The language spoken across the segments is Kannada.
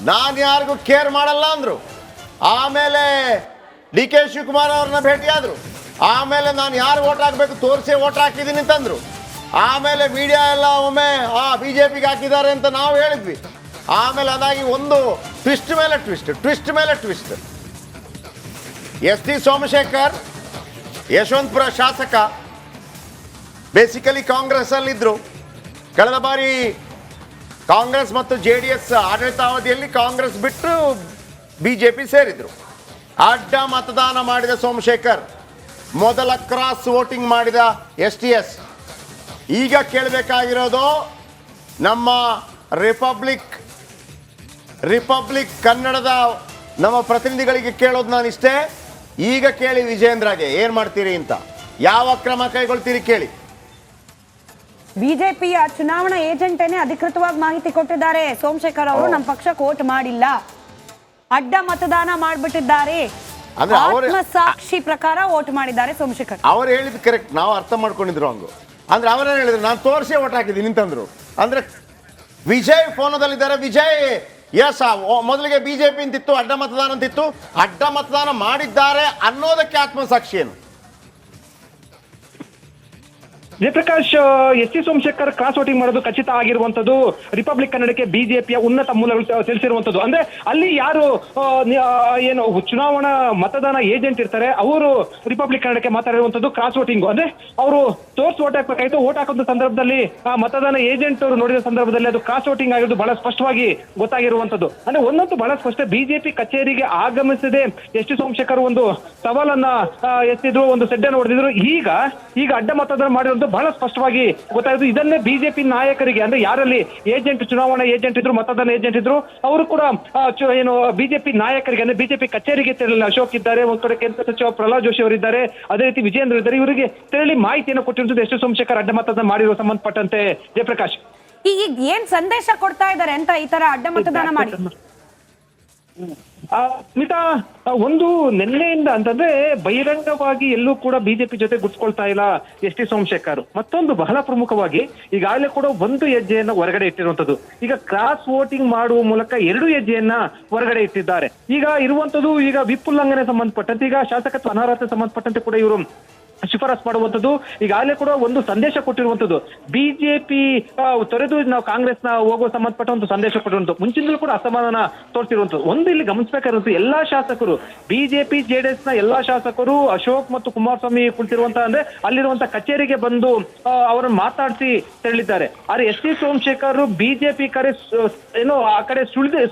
ನಾನು ಯಾರಿಗೂ ಕೇರ್ ಮಾಡಲ್ಲ ಅಂದರು. ಆಮೇಲೆ ಡಿ ಕೆ ಶಿವಕುಮಾರ್ ಅವ್ರನ್ನ ಭೇಟಿಯಾದರು. ಆಮೇಲೆ ನಾನು ಯಾರು ಓಟ್ ಹಾಕಬೇಕು ತೋರಿಸಿ ಓಟ್ ಹಾಕಿದ್ದೀನಿ ಅಂತಂದರು. ಆಮೇಲೆ ಮೀಡಿಯಾ ಎಲ್ಲ ಒಮ್ಮೆ BJPಗೆ ಹಾಕಿದ್ದಾರೆ ಅಂತ ನಾವು ಹೇಳಿದ್ವಿ. ಆಮೇಲೆ ಅದಾಗಿ ಒಂದು ಟ್ವಿಸ್ಟ್ ಮೇಲೆ twist. S T Somashekar Yeshwanthpur ಶಾಸಕ, ಬೇಸಿಕಲಿ ಕಾಂಗ್ರೆಸ್ಸಲ್ಲಿದ್ದರು. ಕಳೆದ ಬಾರಿ ಕಾಂಗ್ರೆಸ್ ಮತ್ತು JDS ಆಡಳಿತಾವಧಿಯಲ್ಲಿ ಕಾಂಗ್ರೆಸ್ ಬಿಟ್ಟು BJP ಸೇರಿದರು. ಅಡ್ಡ ಮತದಾನ ಮಾಡಿದ ಸೋಮಶೇಖರ್, ಮೊದಲ ಕ್ರಾಸ್ ವೋಟಿಂಗ್ ಮಾಡಿದ STS. ಈಗ ಕೇಳಬೇಕಾಗಿರೋದು ನಮ್ಮ ರಿಪಬ್ಲಿಕ್ ಕನ್ನಡದ ನಮ್ಮ ಪ್ರತಿನಿಧಿಗಳಿಗೆ ಕೇಳೋದು ನಾನು ಇಷ್ಟೇ. ಈಗ ಕೇಳಿ ವಿಜೇಂದ್ರಗೆ ಏನು ಮಾಡ್ತೀರಿ ಅಂತ, ಯಾವ ಕ್ರಮ ಕೈಗೊಳ್ತೀರಿ ಕೇಳಿ. ಬಿಜೆಪಿಯ ಚುನಾವಣಾ ಏಜೆಂಟೇನೆ ಅಧಿಕೃತವಾಗಿ ಮಾಹಿತಿ ಕೊಟ್ಟಿದ್ದಾರೆ. ಸೋಮಶೇಖರ್ ಅವರು ನಮ್ಮ ಪಕ್ಷಕ್ಕೆ ವೋಟ್ ಮಾಡಿಲ್ಲ, ಅಡ್ಡ ಮತದಾನ ಮಾಡಿಬಿಟ್ಟಿದ್ದಾರೆ. ಸಾಕ್ಷಿ ಪ್ರಕಾರ ವೋಟ್ ಮಾಡಿದ್ದಾರೆ ಸೋಮಶೇಖರ್. ಅವ್ರು ಹೇಳಿದ್ ಕರೆಕ್ಟ್, ನಾವು ಅರ್ಥ ಮಾಡ್ಕೊಂಡಿದ್ರು ಹಂಗು. ಅಂದ್ರೆ ಅವರೇನು ಹೇಳಿದ್ರು, ನಾನು ತೋರಿಸಿ ಓಟ್ ಹಾಕಿದ್ದೀನಿ ಅಂತಂದ್ರು. ಅಂದ್ರೆ ವಿಜಯ್ ಫೋನದಲ್ಲಿದ್ದಾರೆ. ವಿಜಯ್ ಎಸ್, ಮೊದಲಿಗೆ BJP ಅಂತಿತ್ತು, ಅಡ್ಡ ಮತದಾನ ಅಂತಿತ್ತು. ಅಡ್ಡ ಮತದಾನ ಮಾಡಿದ್ದಾರೆ ಅನ್ನೋದಕ್ಕೆ ಆತ್ಮಸಾಕ್ಷಿ ಏನು? Jayaprakash, S T Somashekar cross voting ಮಾಡೋದು ಖಚಿತ ಆಗಿರುವಂತದ್ದು ರಿಪಬ್ಲಿಕ್ ಕನ್ನಡಕ್ಕೆ ಬಿಜೆಪಿಯ ಉನ್ನತ ಮೂಲಗಳು ತಿಳಿಸಿರುವಂತದ್ದು. ಅಂದ್ರೆ ಅಲ್ಲಿ ಯಾರು ಏನು ಚುನಾವಣಾ ಮತದಾನ ಏಜೆಂಟ್ ಇರ್ತಾರೆ ಅವರು ರಿಪಬ್ಲಿಕ್ ಕನ್ನಡಕ್ಕೆ ಮಾತಾಡಿರುವಂತದ್ದು ಕ್ರಾಸ್ ವೋಟಿಂಗ್. ಅಂದ್ರೆ ಅವರು ತೋರ್ಸ್ ವೋಟ್ ಹಾಕ್ಬೇಕಾಯ್ತು. ವೋಟ್ ಹಾಕುವಂತ ಸಂದರ್ಭದಲ್ಲಿ ಮತದಾನ ಏಜೆಂಟ್ ಅವರು ನೋಡಿದ ಸಂದರ್ಭದಲ್ಲಿ ಅದು ಕ್ರಾಸ್ ವೋಟಿಂಗ್ ಆಗಿರೋದು ಬಹಳ ಸ್ಪಷ್ಟವಾಗಿ ಗೊತ್ತಾಗಿರುವಂತದ್ದು. ಅಂದ್ರೆ ಒಂದಂತೂ ಬಹಳ ಸ್ಪಷ್ಟ, ಬಿಜೆಪಿ ಕಚೇರಿಗೆ ಆಗಮಿಸದೆ ಎಸ್ ಟಿ ಸೋಮಶೇಖರ್ ಒಂದು ಸವಾಲನ್ನ ಎತ್ತಿದ್ರು, ಒಂದು ಸೆಡ್ಡನ್ನು ಹೊಡೆದಿದ್ರು. ಈಗ ಅಡ್ಡ ಮತದಾನ ಮಾಡಿರುವಂತ ಬಹಳ ಸ್ಪಷ್ಟವಾಗಿ ಗೊತ್ತಾಯಿತು. ಇದನ್ನೇ ಬಿಜೆಪಿ ನಾಯಕರಿಗೆ, ಅಂದ್ರೆ ಯಾರಲ್ಲಿ ಏಜೆಂಟ್, ಚುನಾವಣಾ ಏಜೆಂಟ್ ಇದ್ರು, ಮತದಾನ ಏಜೆಂಟ್ ಇದ್ರು, ಅವರು ಕೂಡ ಏನು ಬಿಜೆಪಿ ನಾಯಕರಿಗೆ, ಅಂದ್ರೆ ಬಿಜೆಪಿ ಕಚೇರಿಗೆ ತೆರಳಿ ಅಶೋಕ್ ಇದ್ದಾರೆ, ಒಂದು ಕಡೆ ಕೇಂದ್ರ ಸಚಿವ ಪ್ರಹ್ಲಾದ್ ಜೋಶಿ ಅವರಿದ್ದಾರೆ, ಅದೇ ರೀತಿ ವಿಜೇಂದ್ರ ಇದ್ದಾರೆ. ಇವರಿಗೆ ತೆರಳಿ ಮಾಹಿತಿಯನ್ನು ಕೊಟ್ಟಿರುತ್ತದೆ ಎಸ್ ಟಿ ಸೋಮಶೇಖರ್ ಅಡ್ಡ ಮತದಾನ ಮಾಡಿರುವ ಸಂಬಂಧಪಟ್ಟಂತೆ. ಜಯಪ್ರಕಾಶ್, ಈಗ ಏನ್ ಸಂದೇಶ ಕೊಡ್ತಾ ಇದ್ದಾರೆ ಅಂತ ಈ ತರ ಅಡ್ಡ ಮತದಾನ ಮಾಡಿ? ಸ್ಮಿತಾ, ಒಂದು ನಿನ್ನೆಯಿಂದ ಅಂತಂದ್ರೆ ಬಹಿರಂಗವಾಗಿ ಎಲ್ಲೂ ಕೂಡ ಬಿಜೆಪಿ ಜೊತೆ ಗುರ್ಸ್ಕೊಳ್ತಾ ಇಲ್ಲ ಎಸ್ ಟಿ ಸೋಮಶೇಖರ್. ಮತ್ತೊಂದು ಬಹಳ ಪ್ರಮುಖವಾಗಿ ಈಗಾಗಲೇ ಕೂಡ ಒಂದು ಹೆಜ್ಜೆಯನ್ನ ಹೊರಗಡೆ ಇಟ್ಟಿರುವಂತದ್ದು. ಈಗ ಕ್ರಾಸ್ ವೋಟಿಂಗ್ ಮಾಡುವ ಮೂಲಕ 2 ಹೆಜ್ಜೆಯನ್ನ ಹೊರಗಡೆ ಇಟ್ಟಿದ್ದಾರೆ. ಈಗ ಇರುವಂತದ್ದು ಈಗ ವಿಪ್ ಉಲ್ಲಂಘನೆ ಸಂಬಂಧಪಟ್ಟಂತೆ, ಈಗ ಶಾಸಕತ್ವ ಅನರ್ಹತೆ ಸಂಬಂಧಪಟ್ಟಂತೆ ಕೂಡ ಇವರು ಶಿಫಾರಸ್ ಮಾಡುವಂಥದ್ದು. ಈಗಾಗಲೇ ಕೂಡ ಒಂದು ಸಂದೇಶ ಕೊಟ್ಟಿರುವಂತದ್ದು, ಬಿಜೆಪಿ ತೊರೆದು ನಾವು ಕಾಂಗ್ರೆಸ್ನ ಹೋಗುವ ಸಂಬಂಧಪಟ್ಟ ಒಂದು ಸಂದೇಶ ಕೊಟ್ಟಿರುವಂಥದ್ದು. ಮುಂಚಿನಲ್ಲೂ ಕೂಡ ಅಸಮಾಧಾನ ತೋರಿಸಿರುವಂಥದ್ದು. ಒಂದು ಇಲ್ಲಿ ಗಮನಿಸಬೇಕಾಗಿರುವಂಥದ್ದು, ಎಲ್ಲಾ ಶಾಸಕರು, ಬಿಜೆಪಿ JDS ನ ಎಲ್ಲಾ ಶಾಸಕರು ಅಶೋಕ್ ಮತ್ತು ಕುಮಾರಸ್ವಾಮಿ ಕುಳಿತಿರುವಂತ, ಅಂದ್ರೆ ಅಲ್ಲಿರುವಂತ ಕಚೇರಿಗೆ ಬಂದು ಅವರನ್ನು ಮಾತಾಡಿಸಿ ತೆರಳಿದ್ದಾರೆ. ಆದ್ರೆ ಎಸ್ ಟಿ ಸೋಮಶೇಖರ್ ಬಿಜೆಪಿ ಕಡೆ ಏನೋ ಆ ಕಡೆ ಸುಳ್ಳೆ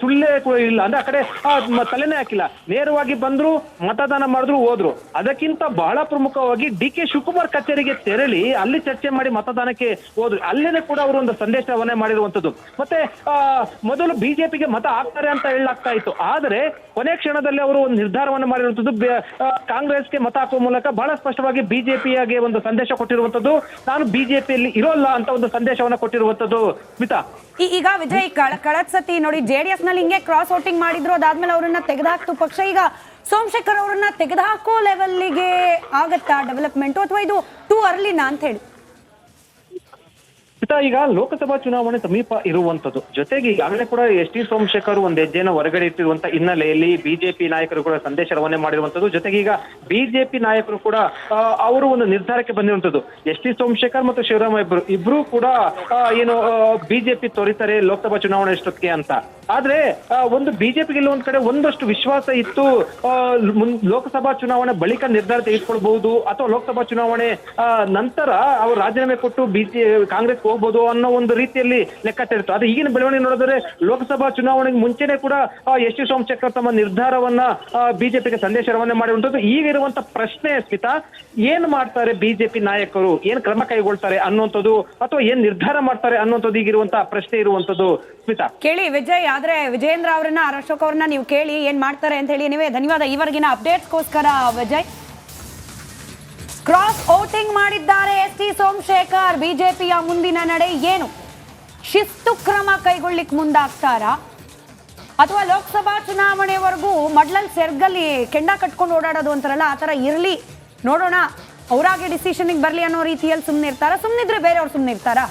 ಇಲ್ಲ, ಅಂದ್ರೆ ಆ ಕಡೆ ತಲೆನೇ ಹಾಕಿಲ್ಲ. ನೇರವಾಗಿ ಬಂದ್ರು, ಮತದಾನ ಮಾಡಿದ್ರು, ಹೋದ್ರು. ಅದಕ್ಕಿಂತ ಬಹಳ ಪ್ರಮುಖವಾಗಿ ಡಿ ಕೆ ಶಿವಕುಮಾರ್ ಕಚೇರಿಗೆ ತೆರಳಿ ಅಲ್ಲಿ ಚರ್ಚೆ ಮಾಡಿ ಮತದಾನಕ್ಕೆ ಹೋದ್ರು. ಅಲ್ಲೇನೆ ಕೂಡ ಅವರು ಒಂದು ಸಂದೇಶವನ್ನೇ ಮಾಡಿರುವಂತದ್ದು. ಮತ್ತೆ ಮೊದಲು ಬಿಜೆಪಿಗೆ ಮತ ಹಾಕ್ತಾರೆ ಅಂತ ಹೇಳಲಾಗ್ತಾ ಇತ್ತು. ಆದರೆ ಕೊನೆ ಕ್ಷಣದಲ್ಲಿ ಅವರು ಒಂದು ನಿರ್ಧಾರವನ್ನು ಮಾಡಿರುವಂತದ್ದು, ಕಾಂಗ್ರೆಸ್ಗೆ ಮತ ಹಾಕುವ ಮೂಲಕ ಬಹಳ ಸ್ಪಷ್ಟವಾಗಿ ಬಿಜೆಪಿಯಾಗೆ ಒಂದು ಸಂದೇಶ ಕೊಟ್ಟಿರುವಂತದ್ದು, ನಾನು ಬಿಜೆಪಿಯಲ್ಲಿ ಇರೋಲ್ಲ ಅಂತ ಒಂದು ಸಂದೇಶವನ್ನ ಕೊಟ್ಟಿರುವಂತದ್ದು. ಸ್ಮಿತಾ, ಈಗ ವಿಜಯ್, ಕಳೆದ ಸತಿ ನೋಡಿ JDS ನಲ್ಲಿ ಹಿಂಗೆ ಕ್ರಾಸ್ ವೋಟಿಂಗ್ ಮಾಡಿದ್ರು, ಅದಾದ್ಮೇಲೆ ಅವರನ್ನ ತೆಗೆದುಹಾಕ್ತು ಪಕ್ಷ. ಈಗ ಸೋಮಶೇಖರ್ ಅವರನ್ನ ತೆಗೆದುಹಾಕೋ ಲೆವೆಲ್ಗೆ ಆಗತ್ತಾ ಡೆವಲಪ್ಮೆಂಟ್, ಅಥವಾ ಇದು ಟೂ ಅರ್ಲಿನಾ ಅಂತ ಹೇಳಿ? ಈಗ ಲೋಕಸಭಾ ಚುನಾವಣೆ ಸಮೀಪ ಇರುವಂತದ್ದು, ಜೊತೆಗೆ ಈಗಾಗಲೇ ಕೂಡ ಎಸ್ ಟಿ ಸೋಮಶೇಖರ್ ಒಂದು ಹೆಜ್ಜೆಯನ್ನು ಹೊರಗಡೆ ಇಟ್ಟಿರುವಂತ ಹಿನ್ನೆಲೆಯಲ್ಲಿ ಬಿಜೆಪಿ ನಾಯಕರು ಕೂಡ ಸಂದೇಶ ರವಾನೆ ಮಾಡಿರುವಂತದ್ದು. ಜೊತೆಗೆ ಈಗ ಬಿಜೆಪಿ ನಾಯಕರು ಕೂಡ ಅವರು ಒಂದು ನಿರ್ಧಾರಕ್ಕೆ ಬಂದಿರುವಂತದ್ದು, ಎಸ್ ಟಿ ಸೋಮಶೇಖರ್ ಮತ್ತು ಶಿವರಾಮ ಇಬ್ರು ಕೂಡ ಏನು ಬಿಜೆಪಿ ತೋರಿತಾರೆ ಲೋಕಸಭಾ ಚುನಾವಣೆ ಎಷ್ಟೊತ್ತಿಗೆ ಅಂತ. ಆದ್ರೆ ಒಂದು ಬಿಜೆಪಿಗೆ ಒಂದ್ ಕಡೆ ಒಂದಷ್ಟು ವಿಶ್ವಾಸ ಇತ್ತು, ಲೋಕಸಭಾ ಚುನಾವಣೆ ಬಳಿಕ ನಿರ್ಧಾರ ತೆಗೆದುಕೊಳ್ಬಹುದು, ಅಥವಾ ಲೋಕಸಭಾ ಚುನಾವಣೆ ನಂತರ ಅವರು ರಾಜೀನಾಮೆ ಕೊಟ್ಟು ಕಾಂಗ್ರೆಸ್ ಹೋಗ್ಬೋದು ಅನ್ನೋ ಒಂದು ರೀತಿಯಲ್ಲಿ ಲೆಕ್ಕಾಚಾರ ಇತ್ತು. ಆದ್ರೆ ಈಗಿನ ಬೆಳವಣಿಗೆ ನೋಡಿದ್ರೆ ಲೋಕಸಭಾ ಚುನಾವಣೆಗೆ ಮುಂಚೆನೆ ಕೂಡ ಎಸ್ ಟಿ ಸೋಮಶೇಖರ್ ತಮ್ಮ ನಿರ್ಧಾರವನ್ನ ಬಿಜೆಪಿಗೆ ಸಂದೇಶ ರವಾನೆ ಮಾಡಿರುವಂತದ್ದು. ಈಗ ಇರುವಂತ ಪ್ರಶ್ನೆ ಸ್ಮಿತಾ, ಏನ್ ಮಾಡ್ತಾರೆ ಬಿಜೆಪಿ ನಾಯಕರು, ಏನ್ ಕ್ರಮ ಕೈಗೊಳ್ತಾರೆ ಅನ್ನುವಂಥದ್ದು, ಅಥವಾ ಏನ್ ನಿರ್ಧಾರ ಮಾಡ್ತಾರೆ ಅನ್ನುವಂಥದ್ದು ಈಗಿರುವಂತಹ ಪ್ರಶ್ನೆ ಇರುವಂತದ್ದು. ಸ್ಮಿತಾ, ಕೇಳಿ ವಿಜಯ್, ಆದ್ರೆ ವಿಜೇಂದ್ರ ಅವರನ್ನ, ಅಶೋಕ್ ಅವ್ರನ್ನ ನೀವು ಕೇಳಿ ಏನ್ ಮಾಡ್ತಾರೆ ಅಂತ ಹೇಳಿ. ನೀವೇ ಧನ್ಯವಾದ ಈವರೆಗಿನ ಅಪ್ಡೇಟ್ಸ್ಗೋಸ್ಕರ ವಿಜಯ್. ಕ್ರಾಸ್ ವೋಟಿಂಗ್ ಮಾಡಿದ್ದಾರೆ ಎಸ್ ಟಿ ಸೋಮಶೇಖರ್. ಬಿಜೆಪಿಯ ಮುಂದಿನ ನಡೆ ಏನು? ಶಿಸ್ತು ಕ್ರಮ ಕೈಗೊಳ್ಳಿಕ್ ಮುಂದಾಗ್ತಾರಾ, ಅಥವಾ ಲೋಕಸಭಾ ಚುನಾವಣೆವರೆಗೂ ಮಡ್ಲಲ್ಲಿ ಸೆರ್ಗಲ್ಲಿ ಕೆಂಡ ಕಟ್ಕೊಂಡು ಓಡಾಡೋದು ಅಂತಾರಲ್ಲ, ಆ ತರ ಇರ್ಲಿ, ನೋಡೋಣ, ಅವರಾಗೆ ಡಿಸಿಷನ್ಗೆ ಬರ್ಲಿ ಅನ್ನೋ ರೀತಿಯಲ್ಲಿ ಸುಮ್ಮನೆ ಇರ್ತಾರ? ಸುಮ್ಮನಿದ್ರೆ ಬೇರೆಯವ್ರು ಸುಮ್ಮನೆ ಇರ್ತಾರಾ?